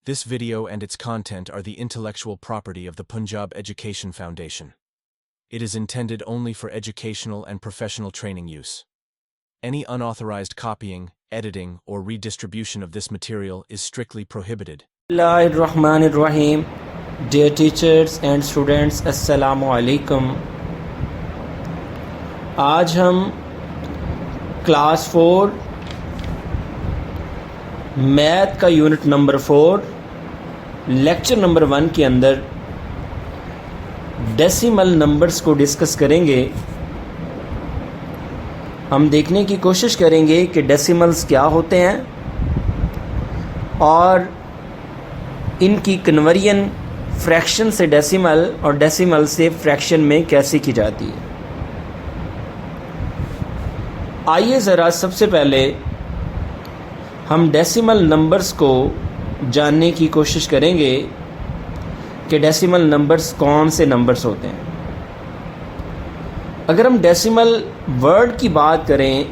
This video and its content are the intellectual property of the Punjab Education Foundation. It is intended only for educational and professional training use. Any unauthorized copying, editing, or redistribution of this material is strictly prohibited. Bismillahirrahmanirrahim. Dear teachers and students, Assalamu alaikum. आज हम class 4 math का unit number 4 lecture number 1 के अंदर decimal numbers को discuss करेंगे। हम देखने की कोशिश करेंगे कि डेसिमल्स क्या होते हैं और इनकी कन्वर्जन फ्रैक्शन से डेसिमल और डेसिमल से फ्रैक्शन में कैसे की जाती है। आइए ज़रा सबसे पहले हम डेसिमल नंबर्स को जानने की कोशिश करेंगे कि डेसिमल नंबर्स कौन से नंबर्स होते हैं। अगर हम डेसिमल वर्ड की बात करें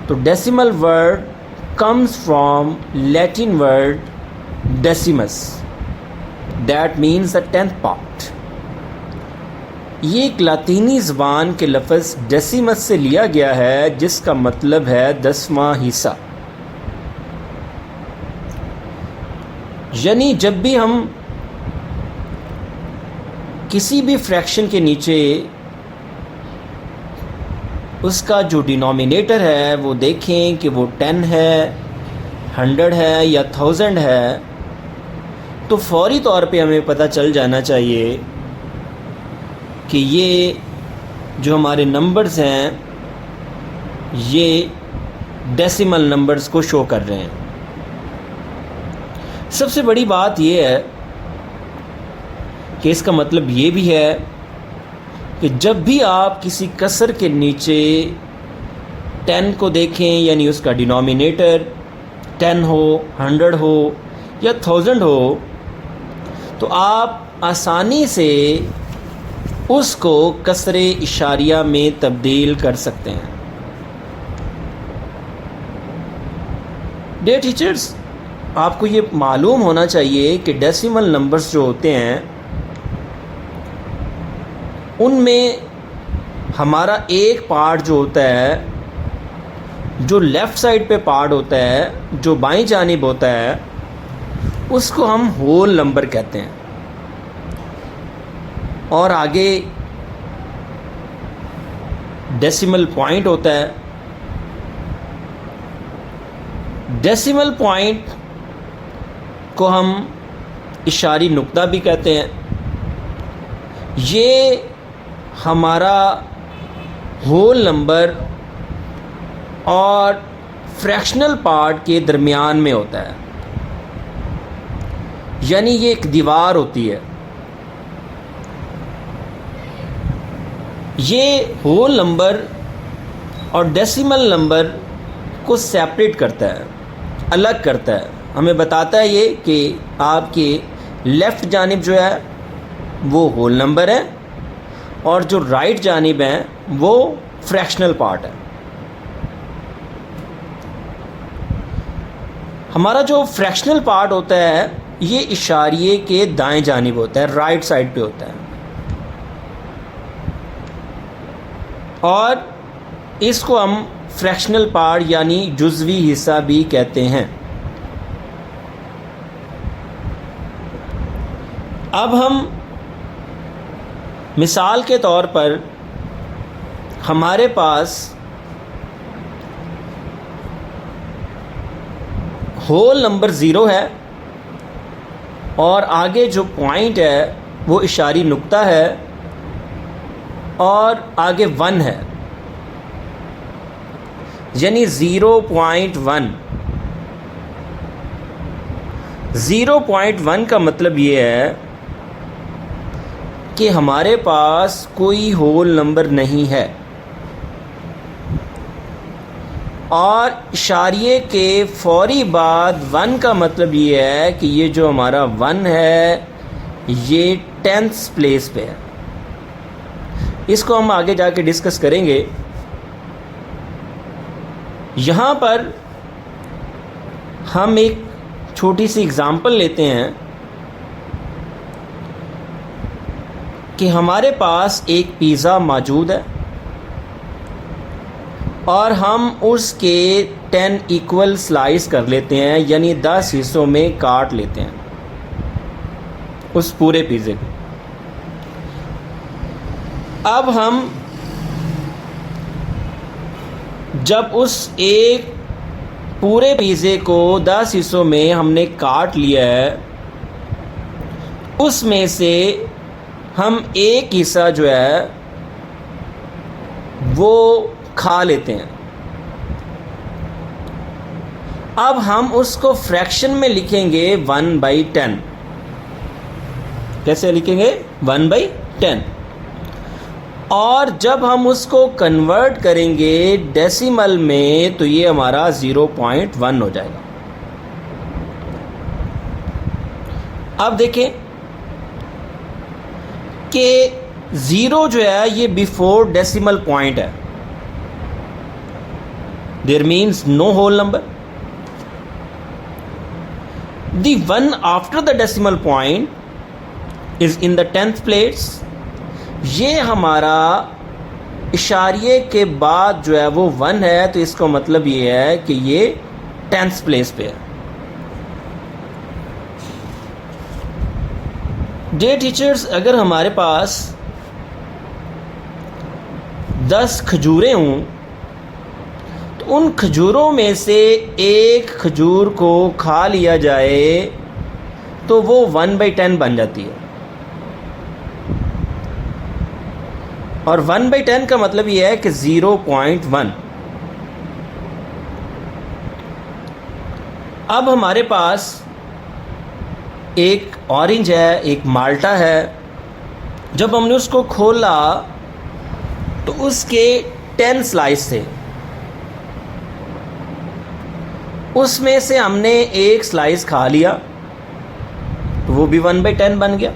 तो decimal word comes from Latin word decimus, that means the 10th part. ये एक लातीनी ज़बान के लफ्ज़ डेसिमस से लिया गया है जिसका मतलब है 10वां हिस्सा। यानी जब भी हम किसी भी फ्रैक्शन के नीचे उसका जो डिनोमिनेटर है वो देखें कि वो 10 है, 100 है या 1000 है, तो फौरी तौर पे हमें पता चल जाना चाहिए कि ये जो हमारे नंबर्स हैं ये डेसिमल नंबर्स को शो कर रहे हैं। सबसे बड़ी बात ये है कि इसका मतलब ये भी है कि जब भी आप किसी कसर के नीचे 10 को देखें, यानी उसका डिनोमिनेटर 10 हो, 100 हो या 1000 हो, तो आप आसानी से उसको कसरे इशारिया में तब्दील कर सकते हैं। डियर टीचर्स, आपको ये मालूम होना चाहिए कि डेसिमल नंबर्स जो होते हैं उनमें हमारा एक पार्ट जो होता है, जो लेफ़्ट साइड पे पार्ट होता है, जो बाईं जानिब होता है, उसको हम होल नंबर कहते हैं। और आगे डेसिमल पॉइंट होता है। डेसिमल पॉइंट को हम इशारी नुक्ता भी कहते हैं। ये हमारा होल नंबर और फ्रैक्शनल पार्ट के दरमियान में होता है, यानी ये एक दीवार होती है। ये होल नंबर और डेसिमल नंबर को सेपरेट करता है, अलग करता है। हमें बताता है ये कि आपके लेफ़्ट जानिब जो है वो होल नंबर है और जो राइट जानिब है वो फ्रैक्शनल पार्ट है। हमारा जो फ्रैक्शनल पार्ट होता है ये इशारिये के दाएं जानिब होता है, राइट साइड पे होता है, और इसको हम फ्रैक्शनल पार्ट यानी जुज़वी हिस्सा भी कहते हैं। अब हम मिसाल के तौर पर हमारे पास होल नंबर 0 है और आगे जो पॉइंट है वो इशारी नुक्ता है और आगे 1 है, यानी 0.1। 0.1 का मतलब ये है कि हमारे पास कोई होल नंबर नहीं है और इशारिये के फौरी बाद 1 का मतलब ये है कि ये जो हमारा 1 है ये 10th प्लेस पे है। इसको हम आगे जाके डिस्कस करेंगे। यहाँ पर हम एक छोटी सी एग्ज़ाम्पल लेते हैं कि हमारे पास एक पिज़्ज़ा मौजूद है और हम उसके 10 इक्वल स्लाइस कर लेते हैं, यानी 10 हिस्सों में काट लेते हैं उस पूरे पिज़्ज़े को। अब हम जब उस एक पूरे पिज़्ज़े को 10 हिस्सों में हमने काट लिया है, उसमें से हम एक हिस्सा जो है वो खा लेते हैं। अब हम उसको फ्रैक्शन में लिखेंगे 1/10। कैसे लिखेंगे? 1/10। और जब हम उसको कन्वर्ट करेंगे डेसिमल में तो ये हमारा 0.1 हो जाएगा। अब देखें कि 0 जो है ये बिफोर डेसिमल पॉइंट है, there means no whole number. The 1 after the decimal point is in the 10th place। ये हमारा इशारिये के बाद जो है वो 1 है, तो इसका मतलब ये है कि ये 10th प्लेस पे है। डियर टीचर्स, अगर हमारे पास 10 खजूरें हों तो उन खजूरों में से एक खजूर को खा लिया जाए तो वो 1/10 बन जाती है। और 1/10 का मतलब ये है कि 0.1। अब हमारे पास एक ऑरेंज है, एक माल्टा है। जब हमने उसको खोला तो उसके 10 स्लाइस थे, उसमें से हमने एक स्लाइस खा लिया तो वो भी 1/10 बन गया।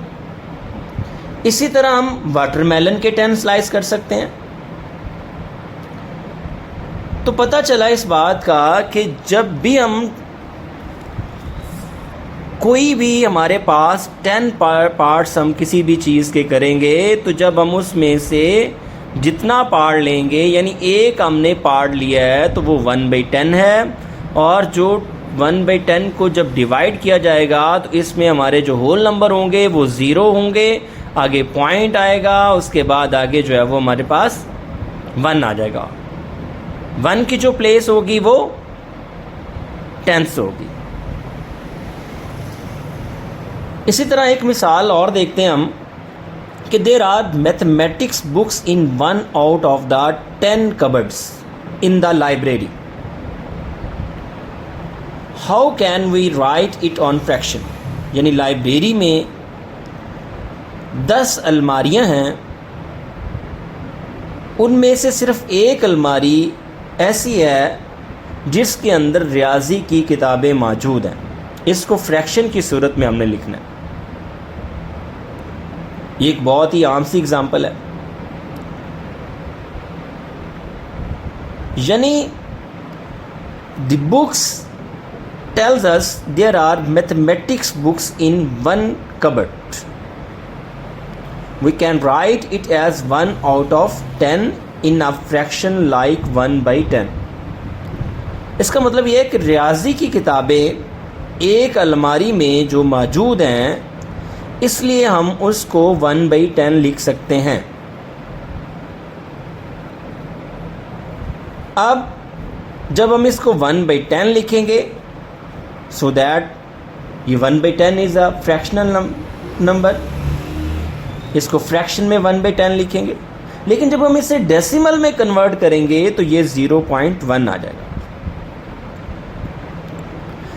इसी तरह हम वाटरमेलन के 10 स्लाइस कर सकते हैं। तो पता चला इस बात का कि जब भी हम कोई भी हमारे पास 10 पार्ट्स हम किसी भी चीज़ के करेंगे तो जब हम उसमें से जितना पार्ट लेंगे, यानी एक हमने पार्ट लिया है तो वो 1/10 है। और जो 1/10 को जब डिवाइड किया जाएगा तो इसमें हमारे जो होल नंबर होंगे वो 0 होंगे, आगे पॉइंट आएगा, उसके बाद आगे जो है वो हमारे पास 1 आ जाएगा। 1 की जो प्लेस होगी वो 10th होगी। इसी तरह एक मिसाल और देखते हैं हम कि there are mathematics books in 1 out of the 10 cupboards in the library. How can we write it on fraction? यानी लाइब्रेरी में 10 अलमारियां हैं, उनमें से सिर्फ एक अलमारी ऐसी है जिसके अंदर रियाजी की किताबें मौजूद हैं। इसको फ्रैक्शन की सूरत में हमने लिखना है। ये एक बहुत ही आम सी एग्जांपल है। यानी the books tells us there are mathematics books in 1 cupboard. We can write it as 1 out of 10 in a fraction like 1/10. इसका मतलब यह है कि रियाजी की किताबें एक अलमारी में जो मौजूद हैं, इसलिए हम उसको 1/10 लिख सकते हैं। अब जब हम इसको 1/10 लिखेंगे so that ये 1/10 इज़ अ फ्रैक्शनल नंबर, इसको फ्रैक्शन में 1/10 लिखेंगे। लेकिन जब हम इसे डेसिमल में कन्वर्ट करेंगे तो ये 0.1 आ जाएगा।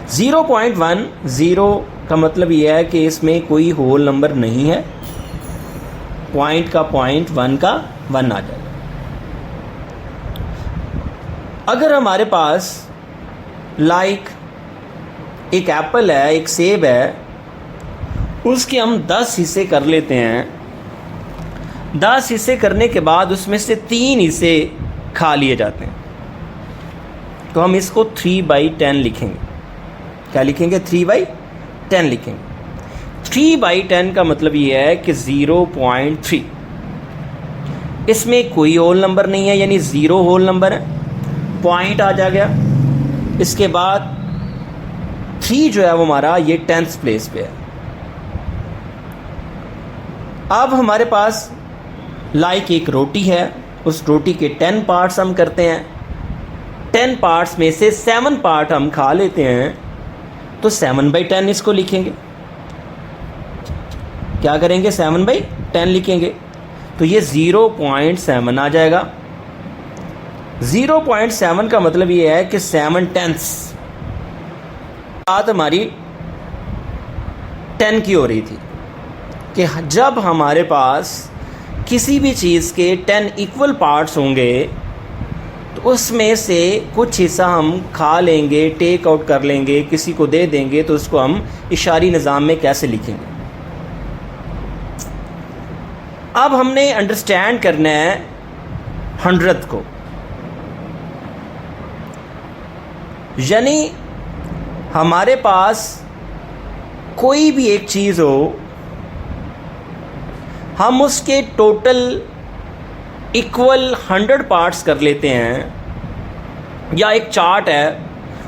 0.1 0 का मतलब ये है कि इसमें कोई होल नंबर नहीं है, पॉइंट का पॉइंट, 1 का 1 आ जाएगा। अगर हमारे पास एक एप्पल है, एक सेब है, उसके हम 10 हिस्से कर लेते हैं। 10 हिस्से करने के बाद उसमें से 3 हिस्से खा लिए जाते हैं, तो हम इसको 3/10 लिखेंगे। क्या लिखेंगे, 3/10 लिखेंगे। 3/10 का मतलब ये है कि 0.3, इसमें कोई होल नंबर नहीं है, यानी 0 होल नंबर है, पॉइंट आ जा गया। इसके बाद 3 जो है वो हमारा ये 10th प्लेस पे है। अब हमारे पास लाइक एक रोटी है, उस रोटी के 10 पार्ट्स हम करते हैं, 10 पार्ट्स में से 7 पार्ट हम खा लेते हैं, तो 7/10 इसको लिखेंगे। क्या करेंगे, 7/10 लिखेंगे, तो ये 0.7 आ जाएगा। 0.7 का मतलब ये है कि 7/10 बात हमारी 10 की हो रही थी कि जब हमारे पास किसी भी चीज़ के 10 इक्वल पार्ट्स होंगे तो उसमें से कुछ हिस्सा हम खा लेंगे, टेक आउट कर लेंगे, किसी को दे देंगे, तो उसको हम इशारी निज़ाम में कैसे लिखेंगे। अब हमने अंडरस्टैंड करना है 100th को, यानी हमारे पास कोई भी एक चीज़ हो, हम उसके टोटल इक्वल 100 पार्ट्स कर लेते हैं, या एक चार्ट है,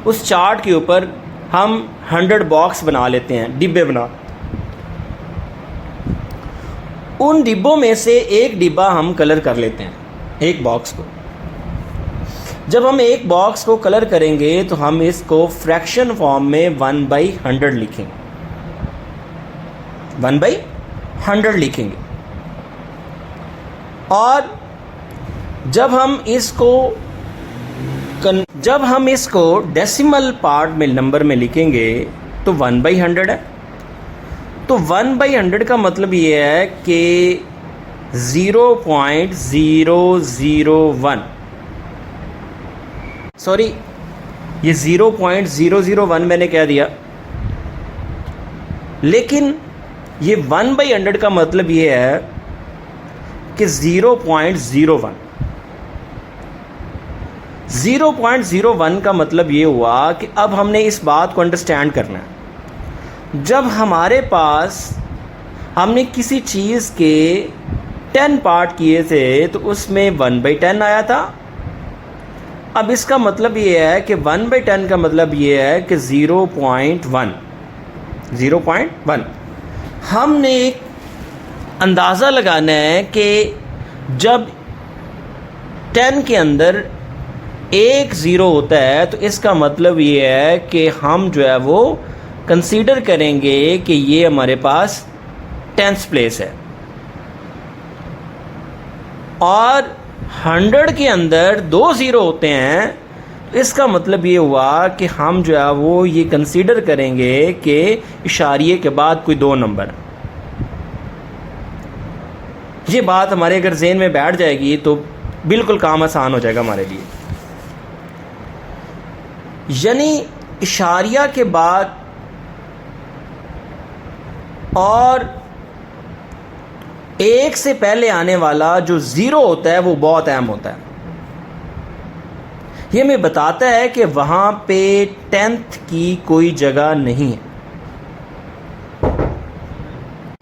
उस चार्ट के ऊपर हम 100 बॉक्स बना लेते हैं, डिब्बे बना। उन डिब्बों में से एक डिब्बा हम कलर कर लेते हैं, एक बॉक्स को। जब हम एक बॉक्स को कलर करेंगे तो हम इसको फ्रैक्शन फॉर्म में 1/100 लिखेंगे, 1/100 लिखेंगे। और जब हम इसको डेसिमल पार्ट में नंबर में लिखेंगे तो 1/100 है। तो 1/100 का मतलब ये है कि 0.001, सॉरी ये 0.001 मैंने कह दिया, लेकिन ये 1/100 का मतलब ये है कि 0.01, 0.01 का मतलब ये हुआ कि अब हमने इस बात को अंडरस्टैंड करना है। जब हमारे पास हमने किसी चीज़ के 10 पार्ट किए थे तो उसमें 1/10 आया था। अब इसका मतलब ये है कि 1/10 का मतलब ये है कि 0.1 हमने एक अंदाज़ा लगाना है कि जब 10 के अंदर एक ज़ीरो होता है तो इसका मतलब ये है कि हम जो है वो कंसीडर करेंगे कि ये हमारे पास 10th प्लेस है। और 100 के अंदर 2 ज़ीरो होते हैं, इसका मतलब ये हुआ कि हम जो है वो ये कंसीडर करेंगे कि इशारिये के बाद कोई 2 नंबर है। ये बात हमारे अगर ज़हन में बैठ जाएगी तो बिल्कुल काम आसान हो जाएगा हमारे लिए। यानी इशारिया के बाद और एक से पहले आने वाला जो ज़ीरो होता है वो बहुत अहम होता है। ये हमें बताता है कि वहाँ पे 10th की कोई जगह नहीं है,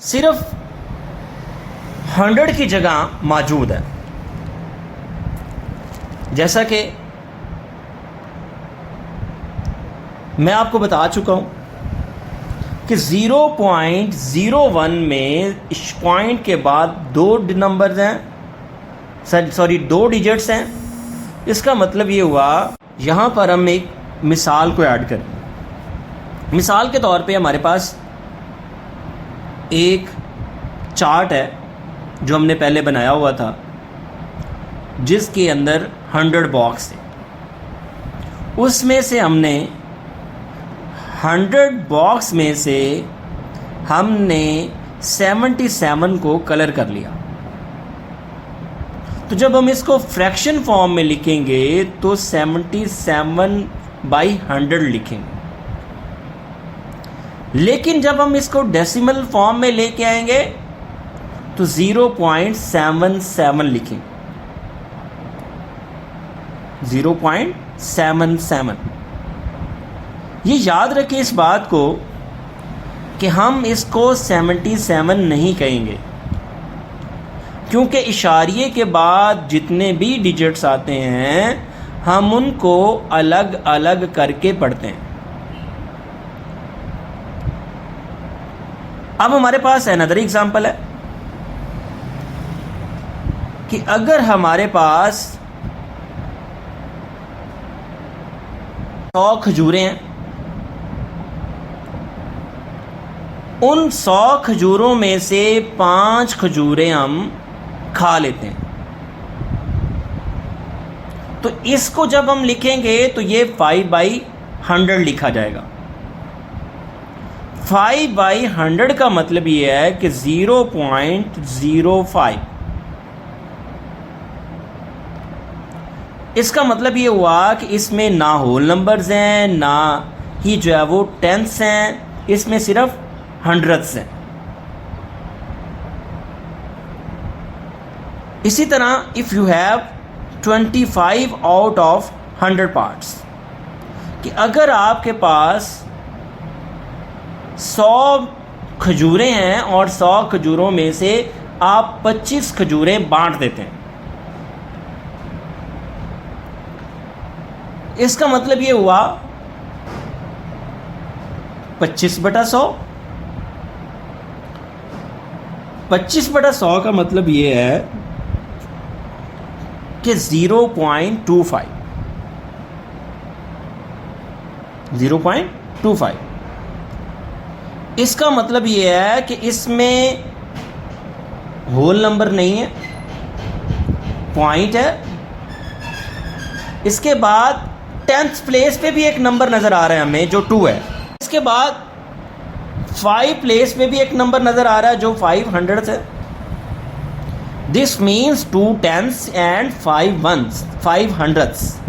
सिर्फ 100 की जगह मौजूद है। जैसा कि मैं आपको बता चुका हूँ कि 0.01 में इस पॉइंट के बाद 2 नंबर्स हैं, सॉरी 2 डिजिट्स हैं। इसका मतलब ये हुआ, यहाँ पर हम एक मिसाल को ऐड करें। मिसाल के तौर पे हमारे पास एक चार्ट है जो हमने पहले बनाया हुआ था, जिसके अंदर 100 बॉक्स थे। उसमें से हमने 100 बॉक्स में से हमने 77 को कलर कर लिया। तो जब हम इसको फ्रैक्शन फॉर्म में लिखेंगे तो 77/100 लिखेंगे। लेकिन जब हम इसको डेसिमल फॉर्म में लेके आएंगे तो 0.77 लिखेंगे, 0.77। ये याद रखें इस बात को कि हम इसको 77 नहीं कहेंगे, क्योंकि इशारिये के बाद जितने भी डिजिट्स आते हैं हम उनको अलग अलग करके पढ़ते हैं। अब हमारे पास अनदर एग्जांपल है कि अगर हमारे पास 100 खजूरें हैं, उन 100 खजूरों में से 5 खजूरें हम खा लेते हैं, तो इसको जब हम लिखेंगे तो ये 5/100 लिखा जाएगा। 5/100 का मतलब ये है कि 0.05। इसका मतलब ये हुआ कि इसमें ना होल नंबर्स हैं, ना ही जो है वो टेंथ्स हैं, इसमें सिर्फ हंड्रेड्स हैं। इसी तरह if you have 25 out of 100 parts, कि अगर आपके पास 100 खजूरें हैं और 100 खजूरों में से आप 25 खजूरें बांट देते हैं, इसका मतलब ये हुआ 25/100। 25/100 का मतलब ये है कि 0.25। 0.25 इसका मतलब ये है कि इसमें होल नंबर नहीं है, पॉइंट है। इसके बाद 10th प्लेस पे भी एक नंबर नज़र आ रहा है हमें जो 2 है। इसके बाद 5 प्लेस पे भी एक नंबर नज़र आ रहा है जो 500 है। This means 2 10s and 5 1s, 500s।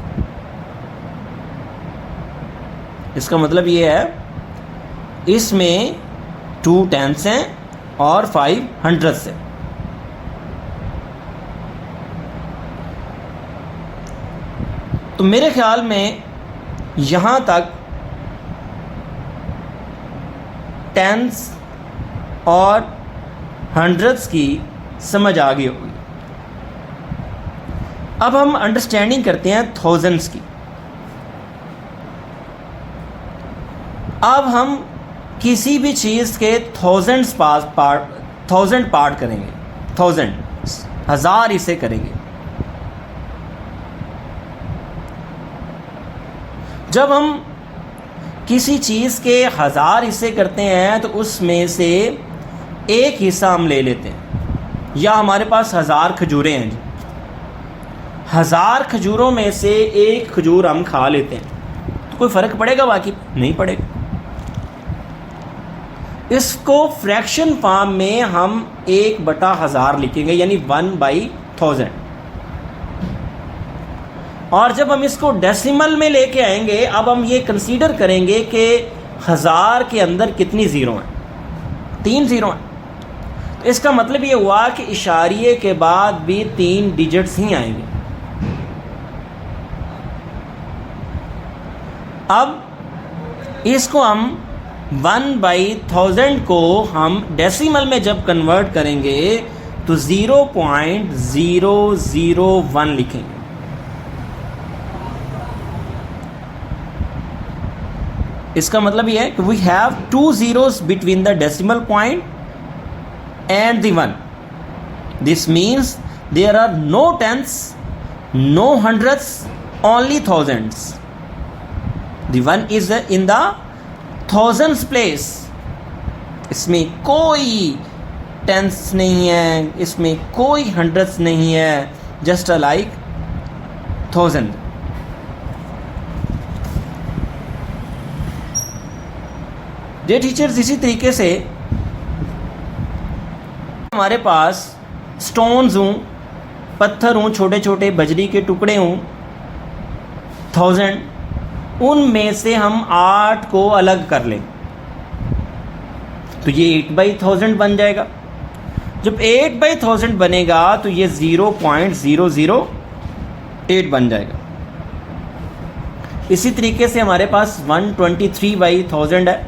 इसका मतलब ये है इसमें 2 10s हैं और 5 100s हैं। तो मेरे ख्याल में यहाँ तक 10s और 100s की समझ आ गई होगी। अब हम अंडरस्टैंडिंग करते हैं थाउजेंड्स की। अब हम किसी भी चीज़ के 1000 पार्ट करेंगे, 1000 इसे करेंगे। जब हम किसी चीज़ के 1000 हिस्से करते हैं तो उसमें से एक हिस्सा हम ले लेते हैं, या हमारे पास 1000 खजूरें हैं जी, 1000 खजूरों में से एक खजूर हम खा लेते हैं, तो कोई फ़र्क पड़ेगा? बाकी नहीं पड़ेगा। इसको फ्रैक्शन फॉर्म में हम 1/1000 लिखेंगे, यानी 1/1000। और जब हम इसको डेसिमल में लेके आएंगे, अब हम ये कंसीडर करेंगे कि 1000 के अंदर कितनी ज़ीरो हैं? 3 ज़ीरो हैं। तो इसका मतलब ये हुआ कि इशारिये के बाद भी 3 डिजिट्स ही आएंगे। अब इसको हम 1/1000 को हम डेसिमल में जब कन्वर्ट करेंगे तो 0.001 लिखेंगे। इसका मतलब ये है कि we have 2 zeros between the decimal point and the 1. This means there are no tenths, no hundreds, only thousands. The 1 is in the thousands place. इसमें कोई tenths नहीं है, इसमें कोई hundreds नहीं है, just like 1000. Dear teachers, इसी तरीके से हमारे पास स्टोन्स हों, पत्थर हों, छोटे छोटे बजरी के टुकड़े हों 1000, उनमें से हम 8 को अलग कर लें तो ये 8/1000 बन जाएगा। जब 8/1000 बनेगा तो ये 0.008 बन जाएगा। इसी तरीके से हमारे पास 123/1000 है।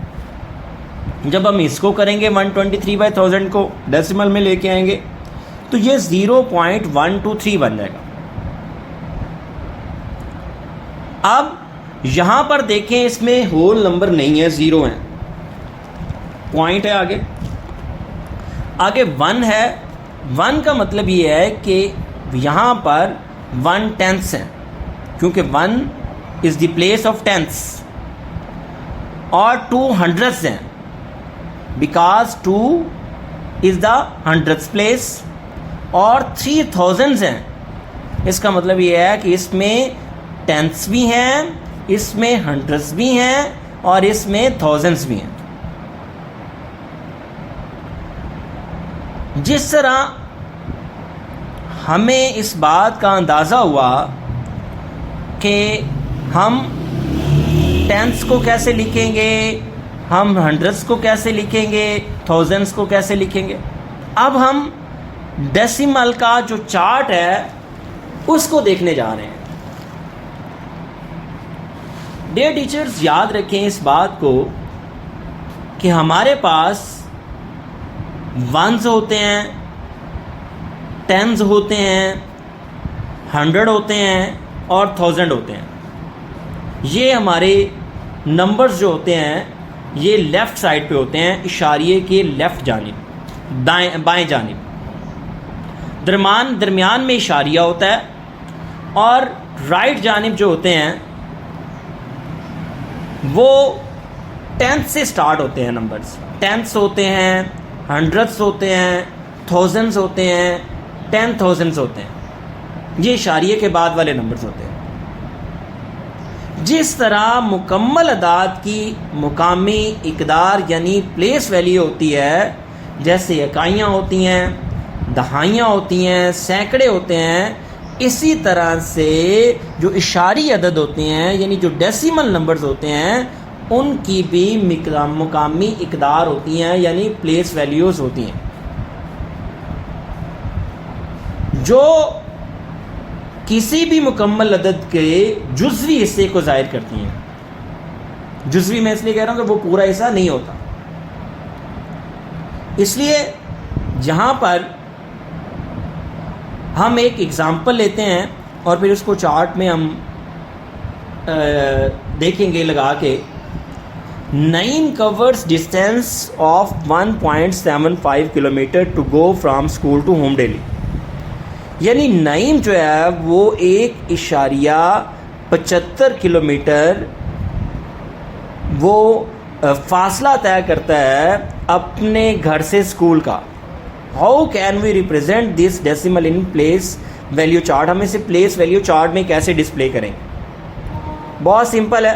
जब हम इसको करेंगे 123/1000 को डेसिमल में लेके आएंगे तो ये 0.123 बन जाएगा। अब यहाँ पर देखें, इसमें होल नंबर नहीं है, ज़ीरो है, पॉइंट है, आगे 1 है। 1 का मतलब ये है कि यहाँ पर 1/10 है, क्योंकि 1 इज़ द प्लेस ऑफ टेंथ्स, और 2 हंड्रेड्स हैं, because 2 is the hundreds place, और 3 थाउजेंड्स हैं। इसका मतलब ये है कि इसमें टेंथ्स भी हैं, इसमें हंड्रेड्स भी हैं, और इसमें थाउजेंड्स भी हैं। जिस तरह हमें इस बात का अंदाज़ा हुआ कि हम टेंथ्स को कैसे लिखेंगे, हम हंड्रेड्स को कैसे लिखेंगे, थाउजेंड्स को कैसे लिखेंगे, अब हम डेसिमल का जो चार्ट है उसको देखने जा रहे हैं। डियर टीचर्स, याद रखें इस बात को कि हमारे पास वंस होते हैं, टेंस होते हैं, 100 होते हैं और 1000 होते हैं। ये हमारे नंबर्स जो होते हैं ये लेफ़्ट साइड पे होते हैं, इशारिये के लेफ़्ट जानिब, बाएं जानिब। दरमियान में इशारिया होता है, और राइट जानिब जो होते हैं वो टेंथ से स्टार्ट होते हैं नंबर्स। टेंथ्स होते हैं, हंड्रेड्स होते हैं, थाउजेंड्स होते हैं, 10,000 होते हैं। ये इशारिये के बाद वाले नंबर्स होते हैं। जिस तरह मुकम्मल अदाद की मुकामी इकदार यानी प्लेस वैल्यू होती है, जैसे इकाइयाँ होती हैं, दहाइयाँ होती हैं, सैकड़े होते हैं, इसी तरह से जो इशारी अदद होते हैं यानी जो डेसिमल नंबर्स होते हैं उनकी भी मुकामी इकदार होती हैं यानी प्लेस वैल्यूज़ होती हैं, जो किसी भी मुकम्मल अदद के जुज़वी हिस्से को ज़ाहिर करती हैं। जुज़वी मैं इसलिए कह रहा हूँ कि वो पूरा हिस्सा नहीं होता। इसलिए यहाँ पर हम एक एग्ज़ाम्पल लेते हैं और फिर उसको चार्ट में हम देखेंगे लगा के। 9 covers distance of 1.75 kilometre to go from school to home daily. यानी 9 जो है वो 1.75 किलोमीटर वो फासला तय करता है अपने घर से स्कूल का। How can we represent this decimal in place value chart? हम इसे प्लेस वैल्यू चार्ट में कैसे डिस्प्ले करेंगे? बहुत सिंपल है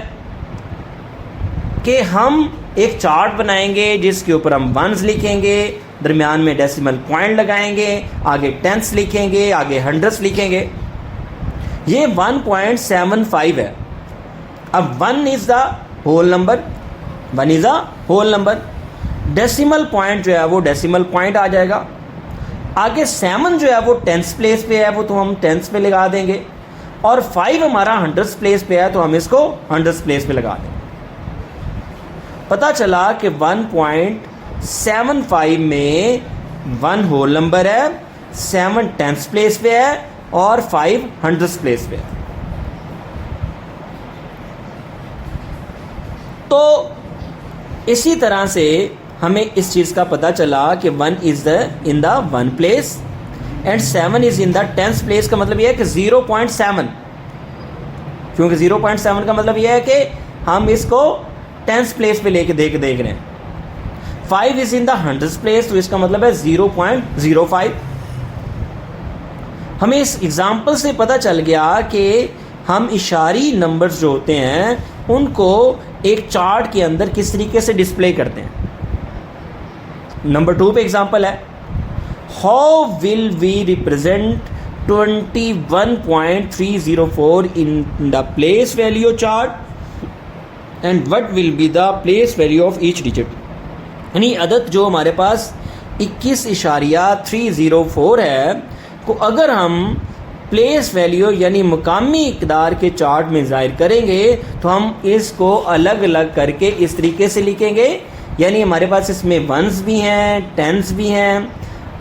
कि हम एक चार्ट बनाएंगे जिसके ऊपर हम वंस लिखेंगे, दरमियान में डेसिमल पॉइंट लगाएंगे, आगे टेंथ्स लिखेंगे, आगे हंड्रेड्स लिखेंगे। ये 1.75 है। अब 1 is the whole number, 1 is the whole number. Decimal point जो है वो डेसिमल पॉइंट आ जाएगा। आगे 7 जो है वो टेंथ्स प्लेस पे है, वो तो हम टेंथ्स पे लगा देंगे, और 5 हमारा हंड्रेड्स प्लेस पे है तो हम इसको हंड्रेड्स प्लेस पे लगा देंगे। पता चला कि 1.75 में 1 होल नंबर है, 7 टेंथ्स प्लेस पे है और 5 हंड्रेड्स प्लेस पे है। तो इसी तरह से हमें इस चीज़ का पता चला कि 1 is in the 1 place and 7 is in the 10th place. का मतलब यह है कि 0.7, क्योंकि 0.7 का मतलब यह है कि हम इसको 10th प्लेस पे लेके देख रहे हैं। 5 is in the 100th place, तो इसका मतलब है 0.05। हमें इस एग्ज़ाम्पल से पता चल गया कि हम इशारी नंबर्स जो होते हैं उनको एक चार्ट के अंदर किस तरीके से डिस्प्ले करते हैं। नंबर 2 पे एग्जाम्पल है, how will we represent 21.304 in the place value chart and what will be the place value of each digit. यानी अदद जो हमारे पास 21.304 है को अगर हम प्लेस वैल्यू यानी मुकामी इकदार के चार्ट में ज़ाहिर करेंगे तो हम इसको अलग अलग करके इस तरीके से लिखेंगे, यानी हमारे पास इसमें वंस भी हैं, टेंस भी हैं,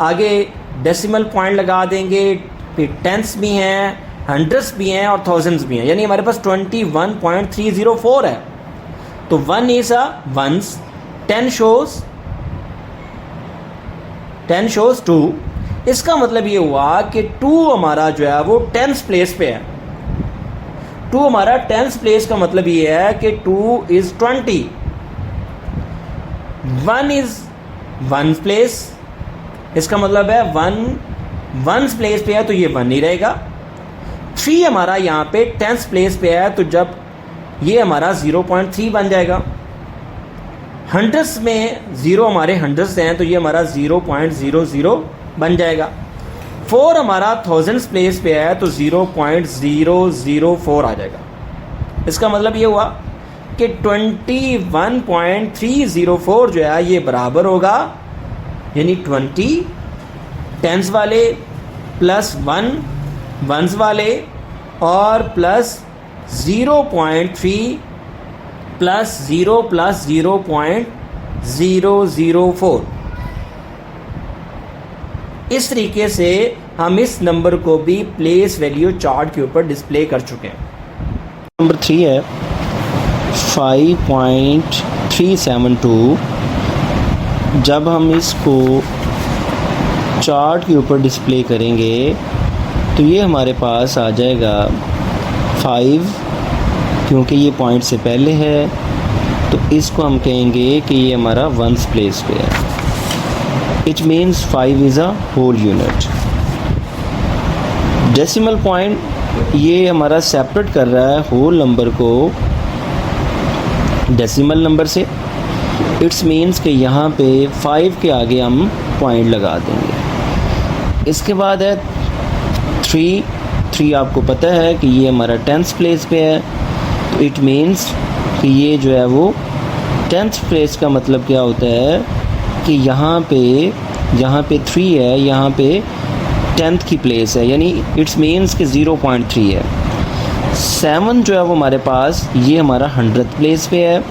आगे डेसिमल पॉइंट लगा देंगे, फिर टेंस भी हैं, हंड्रेड्स भी हैं और थाउजेंड्स भी हैं, यानी हमारे पास 21.304 है। तो 1 इज अ वंस, 10 shows 2। इसका मतलब ये हुआ कि 2 हमारा जो है वो 10th प्लेस पे है। 2 हमारा 10th प्लेस का मतलब ये है कि 2 इज 20। 1 इज 1th प्लेस, इसका मतलब है 1th प्लेस पे है तो ये 1 ही रहेगा। 3 हमारा यहाँ पे 10th प्लेस पे है तो जब ये हमारा 0.3 बन जाएगा। हंड्रेड्स में 0 हमारे हंड्रेड्स हैं तो ये हमारा 0.00 बन जाएगा। 4 हमारा थाउजेंड्स प्लेस पे है तो 0.004 आ जाएगा। इसका मतलब ये हुआ कि 21.304 जो है ये बराबर होगा, यानी 20 टेंस वाले प्लस 1 वंस वाले और प्लस 0.3 प्लस 0 प्लस 0.004। इस तरीके से हम इस नंबर को भी प्लेस वैल्यू चार्ट के ऊपर डिस्प्ले कर चुके हैं। नंबर 3 है 5.372। जब हम इसको चार्ट के ऊपर डिस्प्ले करेंगे तो ये हमारे पास आ जाएगा 5, क्योंकि ये पॉइंट से पहले है तो इसको हम कहेंगे कि ये हमारा वंस प्लेस पे है। It means 5 is a whole unit. Decimal point ये हमारा सेपरेट कर रहा है होल नंबर को डेसिमल नंबर से। इट्स मीन्स कि यहाँ पे 5 के आगे हम पॉइंट लगा देंगे। इसके बाद है 3 आपको पता है कि ये हमारा 10th प्लेस पे है तो इट मीन्स कि ये जो है वो 10th प्लेस का मतलब क्या होता है कि यहाँ पे 3 है, यहाँ पे 10th की प्लेस है, यानी इट्स मीन्स कि 0.3 है। 7 जो है वो हमारे पास ये हमारा 100th प्लेस पे है।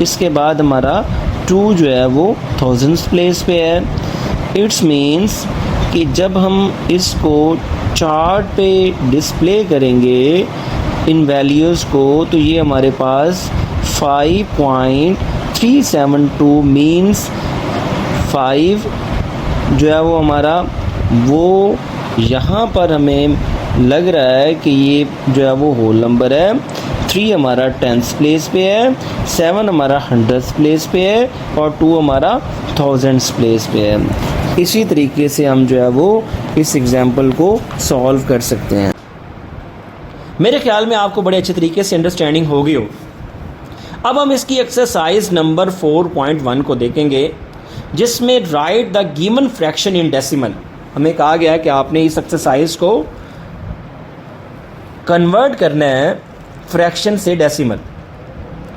इसके बाद हमारा 2 जो है वो 1000th प्लेस पे है। इट्स मीन्स कि जब हम इसको चार्ट पे डिस्प्ले करेंगे इन वैल्यूज़ को तो ये हमारे पास 5.372 मीन्स 5 जो है वो हमारा वो यहाँ पर हमें लग रहा है कि ये जो है वो होल नंबर है। 3 हमारा 10th प्लेस पे है, 7 हमारा 100th प्लेस पे है और 2 हमारा 1000th प्लेस पे है। इसी तरीके से हम जो है वो इस एग्जाम्पल को सॉल्व कर सकते हैं। मेरे ख्याल में आपको बड़े अच्छे तरीके से अंडरस्टैंडिंग हो गई हो। अब हम इसकी एक्सरसाइज नंबर 4.1 को देखेंगे, जिसमें right the given fraction in decimal. हमें कहा गया कि आपने इस एक्सरसाइज को कन्वर्ट करना है फ्रैक्शन से डेसिमल।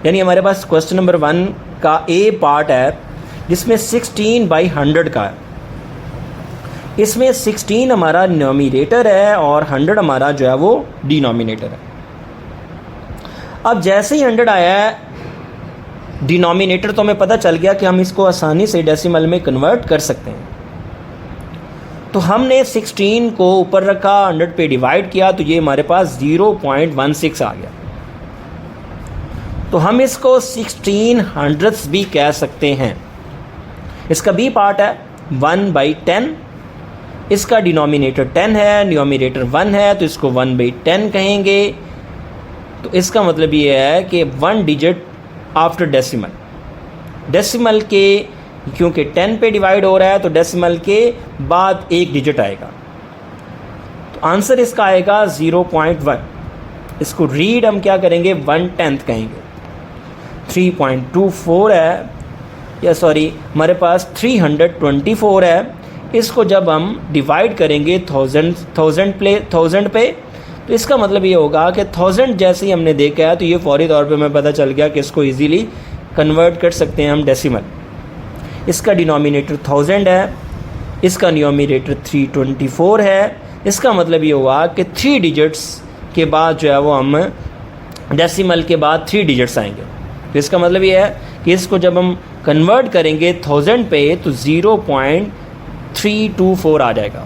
यानी हमारे पास क्वेश्चन नंबर 1 का ए पार्ट है जिसमें 16/100 का है। इसमें 16 हमारा न्यूमरेटर है और 100 हमारा जो है वो डिनोमिनेटर है। अब जैसे ही 100 आया है डिनोमिनेटर तो हमें पता चल गया कि हम इसको आसानी से डेसिमल में कन्वर्ट कर सकते हैं। तो हमने 16 को ऊपर रखा, 100 पे डिवाइड किया तो ये हमारे पास 0.16 आ गया। तो हम इसको 16 हंड्रेड्स भी कह सकते हैं। इसका बी पार्ट है 1/10। इसका डिनोमिनेटर 10 है, न्यूमरेटर 1 है तो इसको 1/10 कहेंगे। तो इसका मतलब ये है कि 1 डिजिट आफ्टर डेसिमल। डेसिमल के क्योंकि 10 पे डिवाइड हो रहा है तो डेसिमल के बाद 1 डिजिट आएगा। तो आंसर इसका आएगा 0.1। इसको रीड हम क्या करेंगे 1/10 कहेंगे। 3.24 है, या सॉरी हमारे पास 324 है। इसको जब हम डिवाइड करेंगे 1000 पे तो इसका मतलब ये होगा कि 1000 जैसे ही हमने देखा है तो ये फौरी तौर पे हमें पता चल गया कि इसको इजीली कन्वर्ट कर सकते हैं हम डेसिमल। इसका डिनोमिनेटर 1000 है, इसका न्यूमरेटर 324 है, इसका मतलब ये हुआ कि 3 डिजिट्स के बाद जो है वो हम डेसिमल के बाद 3 डिजिट्स आएंगे। तो इसका मतलब ये है कि इसको जब हम कन्वर्ट करेंगे 1000 पे तो 0.324 आ जाएगा।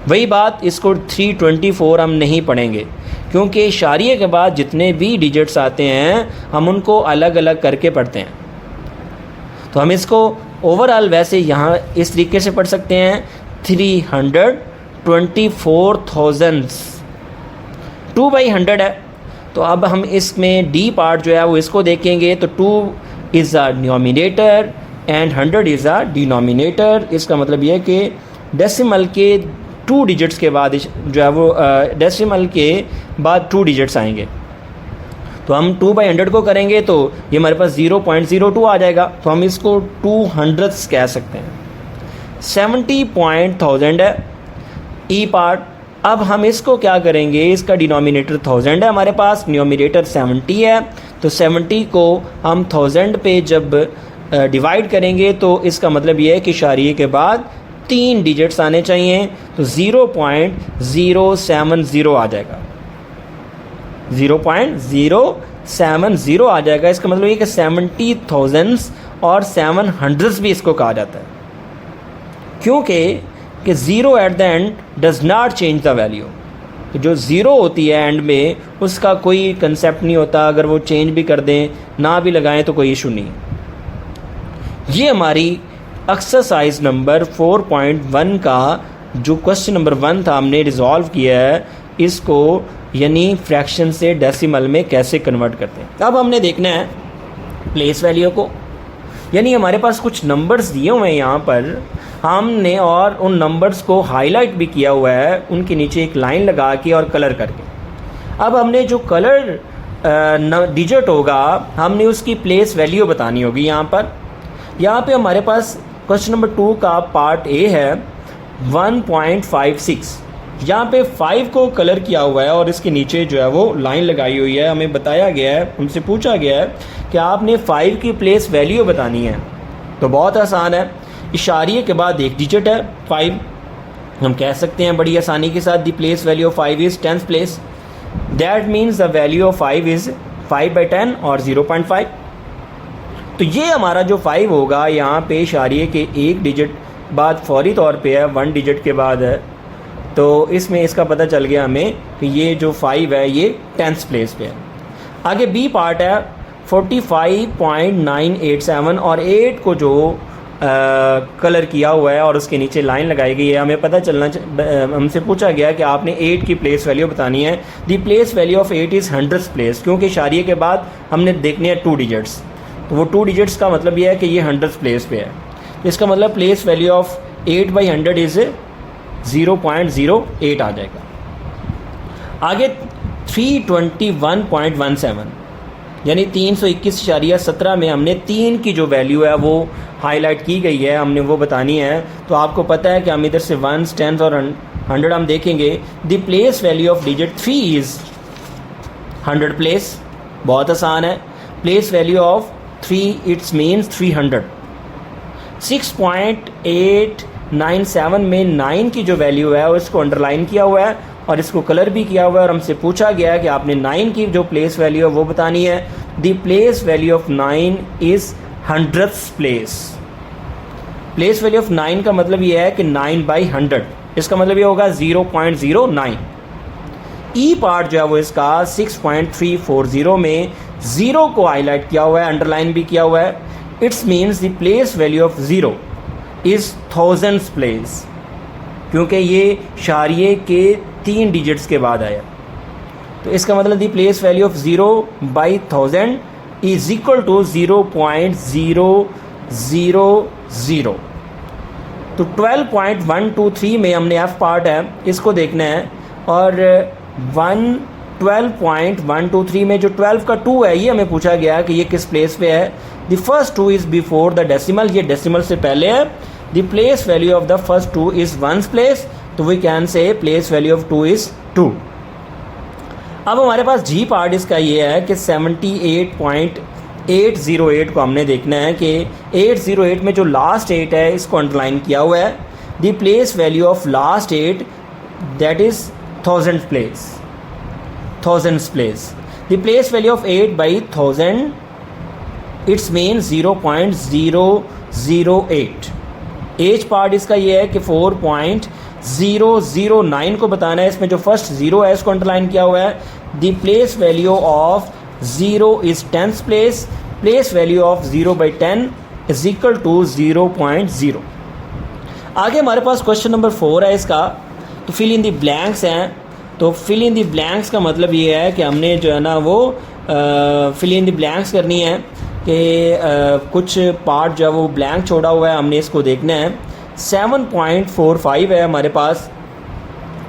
वही बात इसको 324 हम नहीं पढ़ेंगे क्योंकि इशारिये के बाद जितने भी डिजिट्स आते हैं हम उनको अलग अलग करके पढ़ते हैं। तो हम इसको ओवरऑल वैसे यहाँ इस तरीके से पढ़ सकते हैं 324,000 2/100 है। तो अब हम इसमें डी पार्ट जो है वो इसको देखेंगे तो 2 is a numerator and 100 is a denominator. इसका मतलब ये है कि डेसिमल के 2 डिजिट्स के बाद जो है वो डेसिमल के बाद 2 डिजिट्स आएंगे। तो हम 2/100 को करेंगे तो ये हमारे पास 0.02 आ जाएगा। तो हम इसको 200 कह सकते हैं। 70,000 है ई पार्ट। अब हम इसको क्या करेंगे, इसका डिनोमिनेटर 1000 है हमारे पास, न्यूमिनेटर 70 है। तो 70 को हम 1000 पे जब डिवाइड करेंगे तो इसका मतलब ये है कि इशारिये के बाद 3 डिजिट्स आने चाहिए। तो 0.070 आ जाएगा, 0.070 आ जाएगा। इसका मतलब ये कि 70,000 और 700 भी इसको कहा जाता है क्योंकि 0 at the end does not change the value. जो 0 होती है एंड में उसका कोई कंसेप्ट नहीं होता, अगर वो चेंज भी कर दें ना भी लगाएं तो कोई इशू नहीं। ये हमारी एक्सरसाइज नंबर 4.1 का जो क्वेश्चन नंबर 1 था हमने रिजॉल्व किया है इसको, यानी फ्रैक्शन से डेसिमल में कैसे कन्वर्ट करते हैं। अब हमने देखना है प्लेस वैल्यू को, यानी हमारे पास कुछ नंबर्स दिए हुए हैं यहाँ पर हमने, और उन नंबर्स को हाईलाइट भी किया हुआ है उनके नीचे एक लाइन लगा के और कलर करके। अब हमने जो कलर डिजिट होगा हमने उसकी प्लेस वैल्यू बतानी होगी। यहाँ पे हमारे पास क्वेश्चन नंबर 2 का पार्ट ए है 1.56। यहाँ पे 5 को कलर किया हुआ है और इसके नीचे जो है वो लाइन लगाई हुई है। हमें बताया गया है, हमसे पूछा गया है कि आपने 5 की प्लेस वैल्यू बतानी है। तो बहुत आसान है, इशारिये के बाद एक डिजिट है 5, हम कह सकते हैं बड़ी आसानी के साथ the place value of 5 is 10th place. That means the value of 5 is 5/10 और 0.5। तो ये हमारा जो 5 होगा यहाँ पे इशारिये के एक डिजिट बाद फौरी तौर पे है, 1 डिजिट के बाद है। तो इसमें इसका पता चल गया हमें कि ये जो 5 है ये 10th प्लेस पे है। आगे बी पार्ट है 45.987 और 8 को जो कलर किया हुआ है और उसके नीचे लाइन लगाई गई है। हमें पता चलना हमसे पूछा गया कि आपने 8 की प्लेस वैल्यू बतानी है। The place value of 8 is 100th place, क्योंकि इशारिये के बाद हमने देखने हैं 2 डिजिट्स। तो वो 2 डिजिट्स का मतलब ये है कि ये 100th प्लेस पे है। इसका मतलब प्लेस वैल्यू ऑफ 8/100 इज़ 0.08 आ जाएगा। आगे 321.17 यानी 321.17 में हमने 3 की जो वैल्यू है वो हाईलाइट की गई है, हमने वो बतानी है। तो आपको पता है कि हम इधर से 1s 10s और 100 हम देखेंगे। The place value of digit 3 is 100 place, बहुत आसान है। Place value of 3 it's means 300। 6.897 में 9 की जो वैल्यू है उसको अंडरलाइन किया हुआ है और इसको कलर भी किया हुआ है, और हमसे पूछा गया है कि आपने 9 की जो प्लेस वैल्यू है वो बतानी है। The place value of 9 is 100th place. Place value of 9 का मतलब ये है कि 9/100, इसका मतलब ये होगा 0.09। ई पार्ट जो है वो इसका 6.340 में 0 को हाईलाइट किया हुआ है, अंडरलाइन भी किया हुआ है। It's means the place value of 0 is 1000th place, क्योंकि ये इशारिये के 3 डिजिट्स के बाद आया। तो इसका मतलब the place value of 0/1000 is equal to 0.000। तो 12.123 में हमने एफ पार्ट है इसको देखना है, और 12.123 में जो 12 का 2 है ये हमें पूछा गया कि ये किस प्लेस पे है। The first 2 is before the decimal, ये डेसिमल से पहले है। The place value of the first 2 is 1th place, तो we can say place value of 2 is 2। अब हमारे पास जी पार्ट इसका ये है कि 78.808 को हमने देखना है कि 808 में जो लास्ट 8 है इसको अंडरलाइन किया हुआ है। The place value of last 8 that is thousandth place. The place value of 8 by 1000, it's mean 0.008. As part इसका ये है कि 4.009 को बताना है. इसमें जो फर्स्ट जीरो है इसको अंडरलाइन किया हुआ है. The place value of 0 is tenth place. Place value of 0 by 10 is equal to 0.0. आगे हमारे पास क्वेश्चन नंबर 4 है इसका. तो फिल इन द ब्लैंक्स हैं. तो फिल इन द ब्लैंक्स का मतलब ये है कि हमने जो है ना वो फिल इन द ब्लैंक्स करनी है कि कुछ पार्ट जो है वो ब्लैंक छोड़ा हुआ है, हमने इसको देखना है. 7.45 है हमारे पास.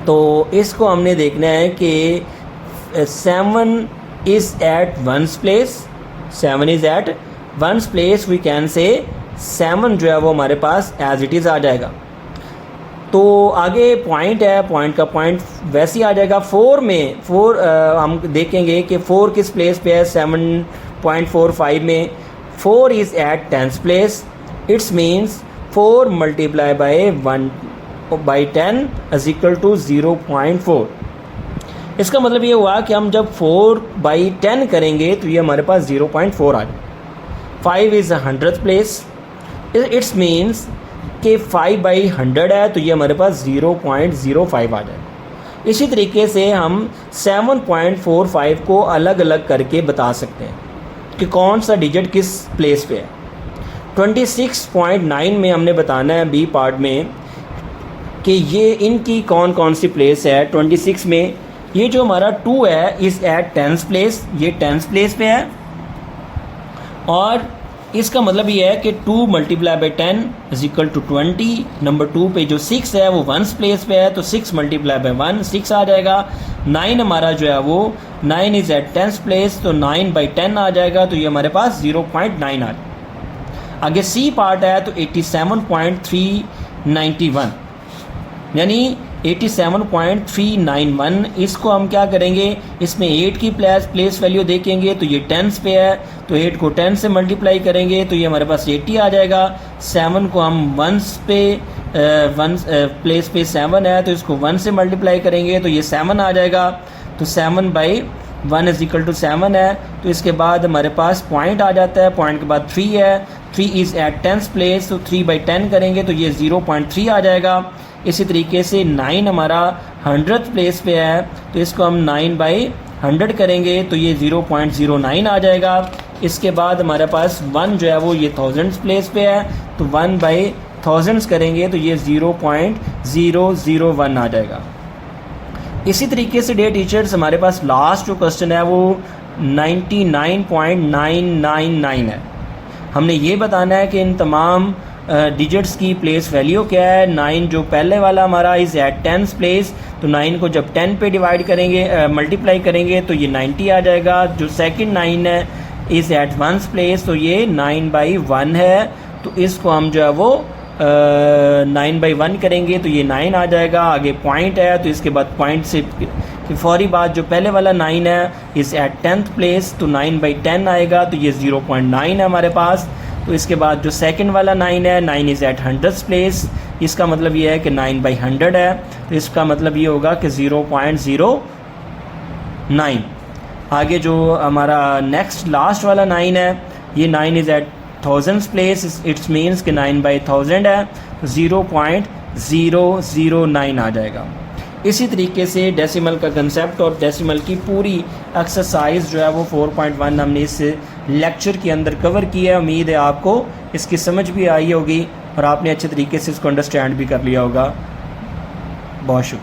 तो इसको हमने देखना है कि 7 is at ones place. 7 is at ones place. We can say 7 जो है वो हमारे पास एज इट इज़ आ जाएगा. तो आगे पॉइंट है, पॉइंट का पॉइंट वैसे ही आ जाएगा. 4 में 4 हम देखेंगे कि 4 किस प्लेस पे है. 7.45 में 4 is at 10th place. It's means 4 multiply by 1 by 10 is equal to 0.4. इसका मतलब ये हुआ कि हम जब 4 by 10 करेंगे तो ये हमारे पास 0.4 आ जाए. 5 is 100th place. It's means कि 5 by 100 है तो ये हमारे पास 0.05 आ जाए. इसी तरीके से हम 7.45 को अलग अलग करके बता सकते हैं कि कौन सा डिजिट किस प्लेस पे है. 26.9 में हमने बताना है बी पार्ट में कि ये इनकी कौन कौन सी प्लेस है. 26 में ये जो हमारा 2 है इज़ एट 10th प्लेस. ये 10th प्लेस पे है. और इसका मतलब ये है कि 2 multiply by 10 is equal to 20. Number 2 पे जो 6 है वो 1st प्लेस पे है तो 6 मल्टीप्लाई बाई 1 6 आ जाएगा. 9 हमारा जो है वो 9 इज़ एट 10th प्लेस तो 9 by 10 आ जाएगा. तो ये हमारे पास 0.9 आ जाएगा. आगे सी पार्ट है तो 87.391 यानी 87.391. इसको हम क्या करेंगे, इसमें 8 की प्लेस वैल्यू देखेंगे तो ये 10th पे है तो 8 को 10 से मल्टीप्लाई करेंगे तो ये हमारे पास 80 आ जाएगा. 7 को हम 1 पे प्लेस पे 7 है तो इसको 1 से मल्टीप्लाई करेंगे तो ये 7 आ जाएगा. तो 7 by 1 इज इक्वल टू 7 है. तो इसके बाद हमारे पास पॉइंट आ जाता है. पॉइंट के बाद 3 है. 3 इज़ एट 10th प्लेस तो 3 by 10 करेंगे तो ये 0.3 आ जाएगा. इसी तरीके से 9 हमारा 100th प्लेस पे है तो इसको हम 9 by 100 करेंगे तो ये 0.09 आ जाएगा. इसके बाद हमारे पास 1 जो है वो ये 1000th प्लेस पे है तो 1 by 1000 करेंगे तो ये 0.001 आ जाएगा. इसी तरीके से डियर टीचर्स हमारे पास लास्ट जो क्वेश्चन है वो 99.999 है. हमने ये बताना है कि इन तमाम डिजिट्स की प्लेस वैल्यू क्या है. 9 जो पहले वाला हमारा इज़ एट 10th प्लेस तो 9 को जब 10 पे डिवाइड करेंगे मल्टीप्लाई करेंगे तो ये 90 आ जाएगा. जो सेकंड 9 है इज़ एट 1st प्लेस तो ये 9 by 1 है तो इसको हम जो है वो 9 by 1 करेंगे तो ये 9 आ जाएगा. आगे पॉइंट है तो इसके बाद पॉइंट से कि फौरी बात जो पहले वाला 9 है इज़ एट 10th प्लेस तो 9 by 10 आएगा तो ये 0.9 है हमारे पास. तो इसके बाद जो सेकंड वाला 9 है 9 इज़ एट 100th प्लेस. इसका मतलब ये है कि 9 by 100 है तो इसका मतलब ये होगा कि 0.09. आगे जो हमारा नेक्स्ट लास्ट वाला 9 है ये 9 is at 1000th place. It's means कि 9 by 1000 है 0.009 आ जाएगा. इसी तरीके से डेसिमल का कंसेप्ट और डेसिमल की पूरी एक्सरसाइज जो है वो 4.1 हमने इस लेक्चर के अंदर कवर किया है. उम्मीद है आपको इसकी समझ भी आई होगी और आपने अच्छे तरीके से इसको अंडरस्टैंड भी कर लिया होगा. बहुत शुक्रिया.